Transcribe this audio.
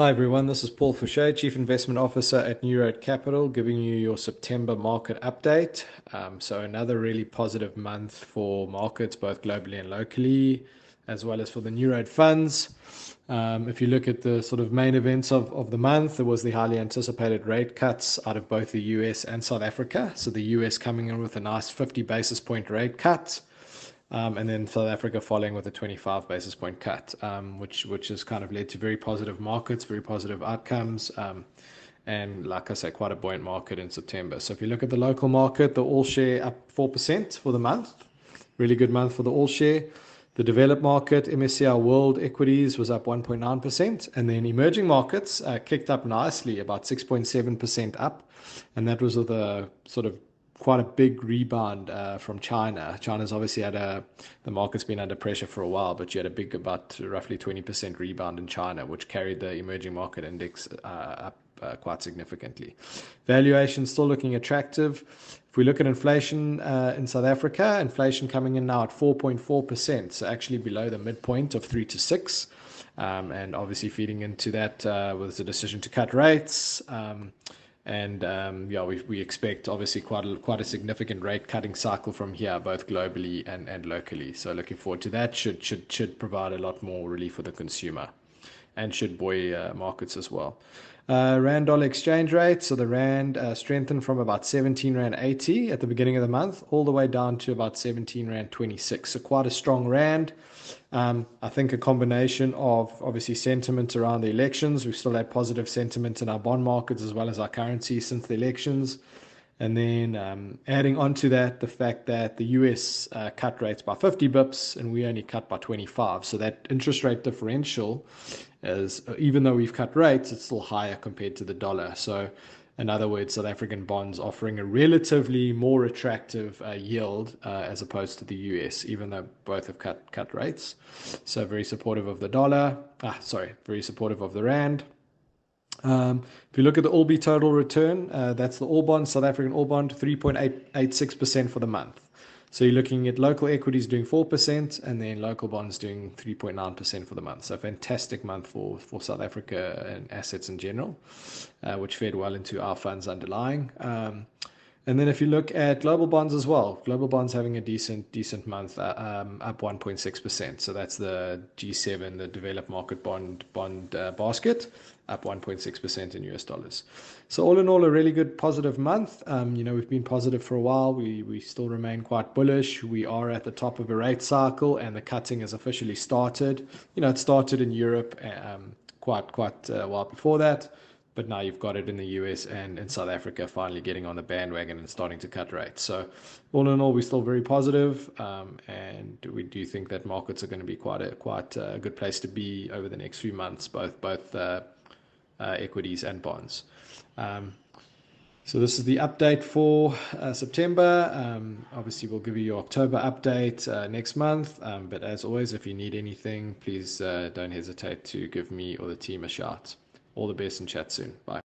Hi everyone, this is Paul Fouché, Chief Investment Officer at New Road Capital, giving you your September market update. So another really positive month for markets, both globally and locally, as well as for the New Road funds. If you look at the sort of main events of the month, there was the highly anticipated rate cuts out of both the US and South Africa. So the US coming in with a nice 50 basis point rate cut. And then South Africa following with a 25 basis point cut, which has kind of led to very positive markets, very positive outcomes, and like I say, quite a buoyant market in September. So if you look at the local market, the all share up 4% for the month, really good month for the all share. The developed market, MSCI World Equities was up 1.9%, and then emerging markets kicked up nicely, about 6.7% up, and that was with a sort of quite a big rebound from China. China's obviously had the market's been under pressure for a while, but you had a big, about roughly 20% rebound in China, which carried the emerging market index up quite significantly. Valuation still looking attractive. If we look at inflation in South Africa, inflation coming in now at 4.4%, so actually below the midpoint of 3 to 6. And obviously feeding into that was the decision to cut rates. We expect obviously quite a significant rate cutting cycle from here, both globally and locally. So looking forward to that. Should provide a lot more relief for the consumer, and should buoy markets as well. Rand dollar exchange rate. So the Rand strengthened from about 17 Rand 80 at the beginning of the month all the way down to about 17 Rand 26. So quite a strong Rand. I think a combination of obviously sentiment around the elections. We've still had positive sentiment in our bond markets as well as our currency since the elections. And then adding on to that, the fact that the US cut rates by 50 bips and we only cut by 25. So that interest rate differential is, even though we've cut rates, it's still higher compared to the dollar. So in other words, South African bonds offering a relatively more attractive yield as opposed to the US, even though both have cut rates. So very supportive of the dollar. Very supportive of the Rand. If you look at the All-B total return, that's the All Bond, South African All Bond, 3.86% for the month. So you're looking at local equities doing 4% and then local bonds doing 3.9% for the month. So fantastic month for South Africa and assets in general, which fed well into our funds underlying. And then if you look at global bonds as well, global bonds having a decent month, up 1.6%. So that's the G7, the developed market bond basket, up 1.6% in US dollars. So all in all, a really good positive month. We've been positive for a while. We still remain quite bullish. We are at the top of a rate cycle, and the cutting has officially started. It started in Europe quite a while before that. But now you've got it in the US and in South Africa finally getting on the bandwagon and starting to cut rates. So all in all, we're still very positive, and we do think that markets are going to be quite a good place to be over the next few months, both equities and bonds. So this is the update for September. Obviously, we'll give you your October update next month. But as always, if you need anything, please don't hesitate to give me or the team a shout. All the best and chat soon. Bye.